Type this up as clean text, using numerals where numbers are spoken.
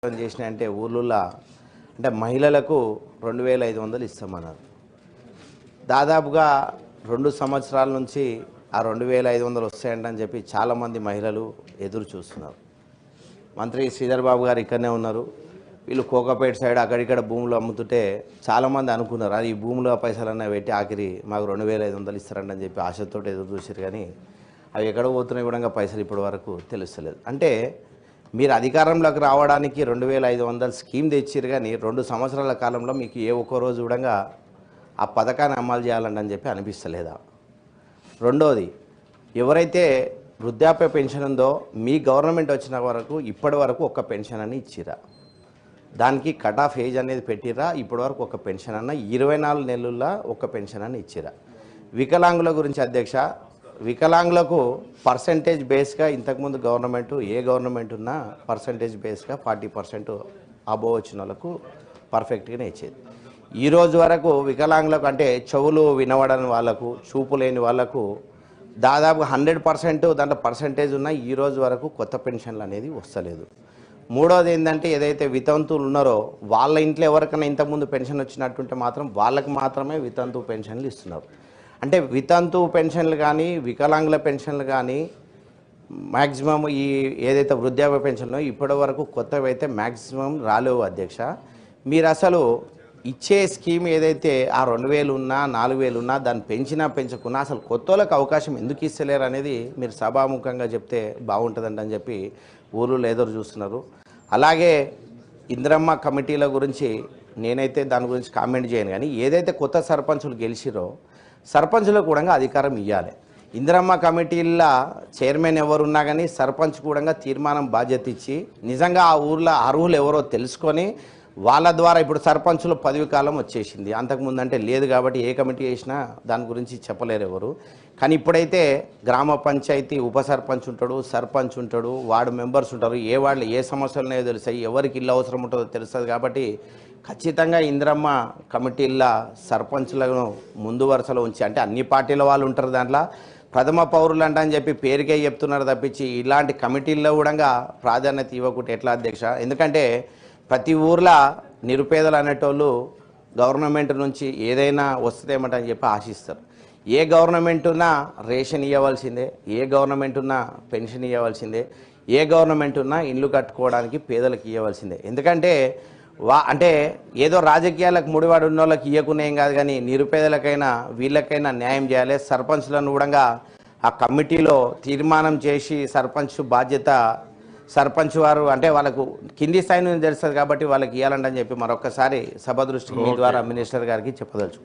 చేసిన అంటే ఊర్లలో అంటే మహిళలకు 2500 ఇస్తామన్నారు. దాదాపుగా 2 సంవత్సరాల నుంచి ఆ 2500 వస్తాయంటని చెప్పి చాలామంది మహిళలు ఎదురు చూస్తున్నారు. మంత్రి శ్రీధర్ బాబు గారు ఇక్కడనే ఉన్నారు. వీళ్ళు కోకాపేట సైడ్ అక్కడిక్కడ భూములు అమ్ముతుంటే చాలామంది అనుకున్నారు అది ఈ భూముల పైసలన్నా పెట్టి ఆఖరి మాకు 2500 ఇస్తారంటని చెప్పి ఆశతో ఎదురు చూసారు. కానీ అవి ఎక్కడ పోతున్నాయి కూడా పైసలు ఇప్పటి వరకు తెలుస్తలేదు. అంటే మీరు అధికారంలోకి రావడానికి 2500 స్కీమ్ తెచ్చిరు, కానీ 2 సంవత్సరాల కాలంలో మీకు ఏ ఒక్క రోజు కూడా ఆ పథకాన్ని అమలు చేయాలని చెప్పి అనిపిస్తలేదా? రెండోది, ఎవరైతే వృద్ధాప్య పెన్షన్ ఉందో మీ గవర్నమెంట్ వచ్చిన వరకు ఇప్పటి వరకు ఒక్క పెన్షన్ అని ఇచ్చిరా? దానికి కట్ ఆఫ్ ఏజ్ అనేది పెట్టిరా? ఇప్పటి వరకు ఒక పెన్షన్ అన్న 24 నెలల్లో ఒక పెన్షన్ అని ఇచ్చిరా? వికలాంగుల గురించి అధ్యక్ష, వికలాంగులకు పర్సంటేజ్ బేస్గా ఇంతకుముందు గవర్నమెంట్ ఏ గవర్నమెంట్ ఉన్నా పర్సంటేజ్ బేస్గా 40% అబోవ్ వచ్చిన వాళ్ళకు పర్ఫెక్ట్గానే ఇచ్చేది. ఈరోజు వరకు వికలాంగులకు అంటే చెవులు వినవడని వాళ్ళకు, చూపు లేని వాళ్ళకు దాదాపు 100% దాంట్లో పర్సంటేజ్ ఉన్న ఈరోజు వరకు కొత్త పెన్షన్లు అనేది వస్తలేదు. మూడోది ఏంటంటే, ఏదైతే వితంతువులు ఉన్నారో వాళ్ళ ఇంట్లో ఎవరికైనా ఇంతకుముందు పెన్షన్ వచ్చినట్టుంటే మాత్రం వాళ్ళకి మాత్రమే వితంతు పెన్షన్లు ఇస్తున్నారు. అంటే వితంతు పెన్షన్లు కానీ వికలాంగుల పెన్షన్లు కానీ మ్యాక్సిమం ఈ ఏదైతే వృద్ధాప్య పెన్షన్లో ఇప్పటి వరకు కొత్తవి అయితే మ్యాక్సిమం రాలేవు అధ్యక్ష. మీరు అసలు ఇచ్చే స్కీమ్ ఏదైతే ఆ 2000 ఉన్నా 4000 ఉన్నా దాన్ని పెంచినా పెంచకున్నా అసలు కొత్త వాళ్ళకి అవకాశం ఎందుకు ఇస్తలేరు అనేది మీరు సభాముఖంగా చెప్తే బాగుంటుందండి అని చెప్పి ఊళ్ళో ఎదురు చూస్తున్నారు. అలాగే ఇందిరమ్మ కమిటీల గురించి నేనైతే దాని గురించి కామెంట్ చేయను, కానీ ఏదైతే కొత్త సర్పంచులు గెలిచిరో సర్పంచులకు కూడా అధికారం ఇవ్వాలి. ఇందిరమ్మ కమిటీల్లో చైర్మన్ ఎవరున్నా కానీ సర్పంచ్ కూడా తీర్మానం బాధ్యత ఇచ్చి నిజంగా ఆ ఊర్లో అర్హులు ఎవరో తెలుసుకొని వాళ్ళ ద్వారా, ఇప్పుడు సర్పంచుల పదవి కాలం వచ్చేసింది, అంతకుముందు అంటే లేదు కాబట్టి ఏ కమిటీ చేసినా దాని గురించి చెప్పలేరు ఎవరు. కానీ ఇప్పుడైతే గ్రామ పంచాయతీ ఉప సర్పంచ్ ఉంటాడు, సర్పంచ్ ఉంటాడు, వార్డు మెంబర్స్ ఉంటారు, ఏ వార్డులో ఏ సమస్యలు ఉన్నాయో తెలుస్తాయి, ఎవరికి ఇల్లు అవసరం ఉంటుందో తెలుస్తుంది. కాబట్టి ఖచ్చితంగా ఇందిరమ్మ కమిటీల్లో సర్పంచ్లను ముందు వరుసలో ఉంచి, అంటే అన్ని పార్టీల వాళ్ళు ఉంటారు దాంట్లో, ప్రథమ పౌరులు అంట అని చెప్పి పేరుకే చెప్తున్నారు తప్పించి ఇలాంటి కమిటీల్లో కూడా ప్రాధాన్యత ఇవ్వకుంటే ఎట్లా అధ్యక్ష? ఎందుకంటే ప్రతి ఊర్లో నిరుపేదలు అనేటోళ్ళు గవర్నమెంట్ నుంచి ఏదైనా వస్తుందేమంటని చెప్పి ఆశిస్తారు. ఏ గవర్నమెంట్ ఉన్నా రేషన్ ఇవ్వవలసిందే, ఏ గవర్నమెంట్ ఉన్నా పెన్షన్ ఇవ్వవలసిందే, ఏ గవర్నమెంట్ ఉన్నా ఇల్లు కట్టుకోవడానికి పేదలకు ఇవ్వవలసిందే. ఎందుకంటే అంటే ఏదో రాజకీయాలకు ముడివాడు ఉన్న వాళ్ళకి ఇవ్వకునేం కాదు, కానీ నిరుపేదలకైనా వీళ్ళకైనా న్యాయం చేయాలి. సర్పంచ్లను కూడా ఆ కమిటీలో తీర్మానం చేసి సర్పంచ్ బాధ్యత సర్పంచ్ వారు అంటే వాళ్ళకు కింది స్థాయి నుంచి తెలుస్తుంది కాబట్టి వాళ్ళకి ఇవ్వాలంటని చెప్పి మరొకసారి సభ దృష్టికి మీ ద్వారా మినిస్టర్ గారికి చెప్పదలుచు.